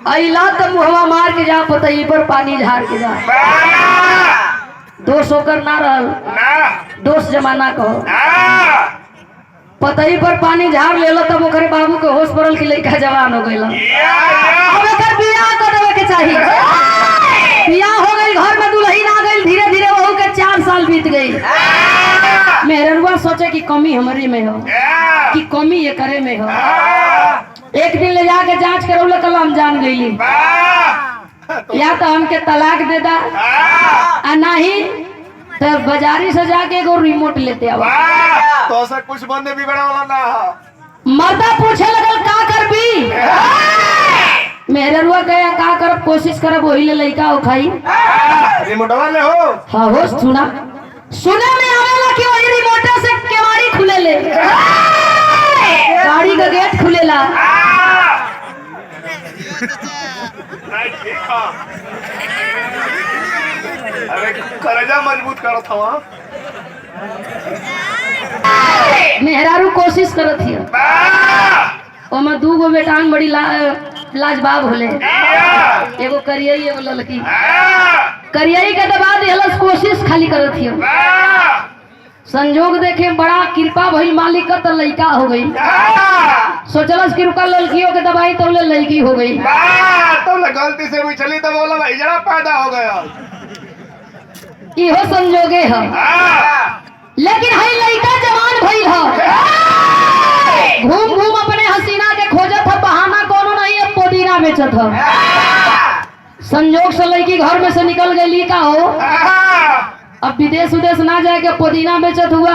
अला तो मुहवा मार के जा, पतई पर पानी झाड़ के जा। दोष होकर ना रहल, दोष जमाना कहो। पतई पर पानी झाड़ लेला तब ओकरे बाबू के होश पड़ल कि लड़का जवान हो गइल। अब एकर बियाह कर देवे के चाहिए। बियाह हो गई, घर में दुल्हन आ गई, धीरे धीरे वहू के 4 साल बीत गई। मेहररुआ सोचे कि कमी हमारे में हो, कि कमी ये करे में हो। एक दिन ले जाके जांच करौले, कल हम जान गईली, या तो हमके तलाक दे दा, आ नहीं तो बाजारी से जाके एगो रिमोट लेते आवा। तो ऐसा कुछ बनने भी बड़ा वाला ना। मर्दा पूछे लगल का करबी, मेहररुआ गया का करब, कोशिश करब वही ले लइका हो खाई। रिमोट वाले हो? हाँ हो। सुना सुने में आवेला कि वही रिमोट से केवाड़ी खुले ले, गाड़ी का गेट खुलेला। अरे कलेजा मजबूत करत हवा। मेहरारू कोशिश करत हिय, ओमे 2 गो बेटान बड़ी लाजवाब होले, एगो करियई एगो ललकी। करियई के दबा देहलस, कोशिश खाली करत हिय। संजोग देखे बड़ा कृपा भइल मालिक का, तो लड़का हो गई। सोचलस कि रुका लड़कियों के दबाई तो लड़की हो गई। तो गलती से भी चली तो बोला भाई जरा पैदा हो गया। इहो संजोगे है, लेकिन हई लड़का जवान भइल है। घूम घूम अपने हसीना के खोजत है, बहाना कोनो नहीं है, पुदीना बेचत है। संजोग से लड़की घर में से निकल गई का हो। अब विदेश उदेश ना जाए के पुदीना बेचत हुआ,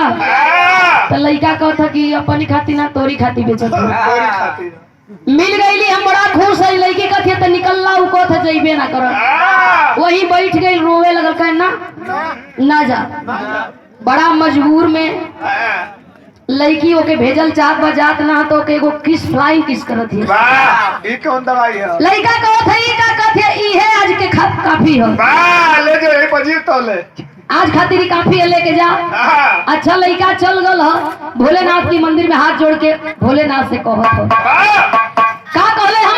तो लड़का कहता कि अपनी खाती ना तोरी खाती बेचत हुआ। मिल गई, हम बड़ा खुश है। लड़की कहती है तो निकलना, वो कहता जइबे ना कर। वही बैठ गई, रोवे लगल, कहे ना जा। बड़ा मजबूर में लड़की ओके भेजल चाहत बा, जात ना तो एगो किस फ्लाइंग किस करत है। वाह, ये कौन दवाई है? लड़का कहत है, का कहत है, ई है आज के काफी है। वाह, ले जो ये पजीर तो ले, आज खातिर ही काफी है, लेके जा। अच्छा लड़का चल गल है, भोलेनाथ की मंदिर में हाथ जोड़ के भोलेनाथ से कहत हो, का कहले हम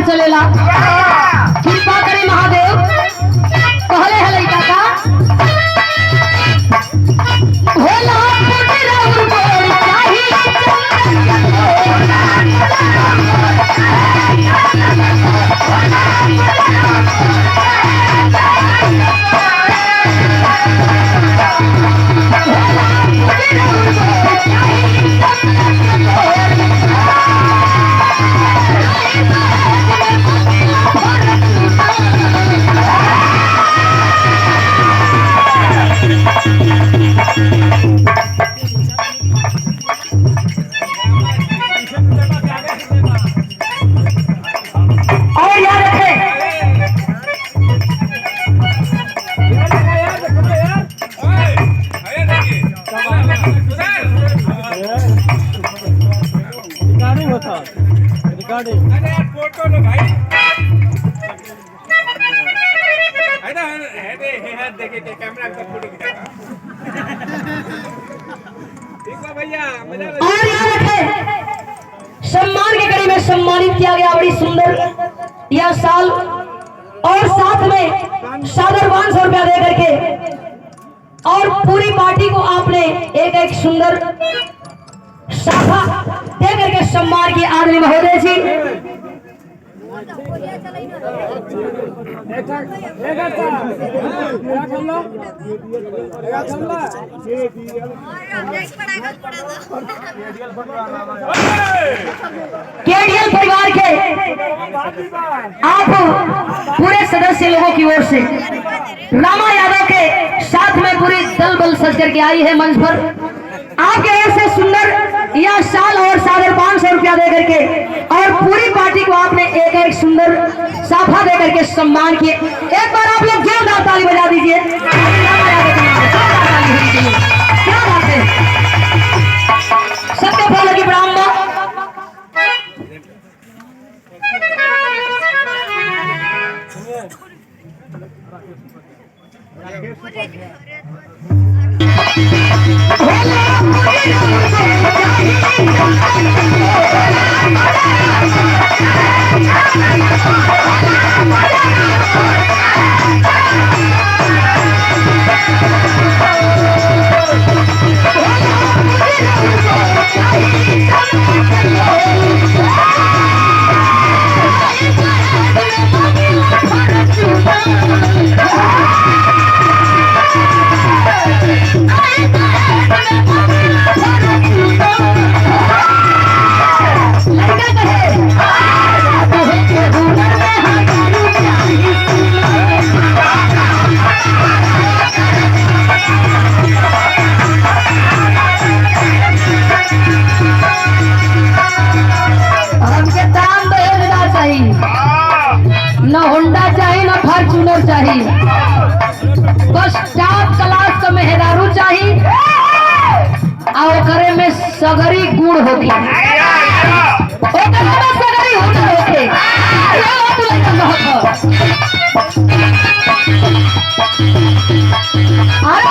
चलेला। कृपा करे महादेव, कहले है लड़का का भोला फोटो लो भाई। देखे कैमरा का फोटो खींचा। ठीक है भैया, और याद रखे सम्मान के कड़ी में सम्मानित किया गया, बड़ी सुंदर यह साल। और साथ में सागर 500 रुपया दे करके और पूरी पार्टी को आपने एक सुंदर साफा दे करके सम्मान की आदरणीय महोदय जी केडीएल परिवार के आप पूरे सदस्य लोगों की ओर से रामा यादव के साथ में पूरी दल बल सज करके आई है मंच पर। आपके ऐसे सुंदर यह शाल और सागर 500 रुपया दे करके और पूरी पार्टी को आपने एक एक सुंदर साफा दे करके सम्मान किए। एक बार आप लोग जोरदार ताली बजा दीजिए। क्या बात है, सबके फल की प्रणाम। न होंडा चाहिए न फॉर्चूनर चाहिए, बस टॉप क्लास का मेहरारू चाहिए और करे में सगरी गुड़ होगी, ओकरे में सगरी हुनर होगी। अरे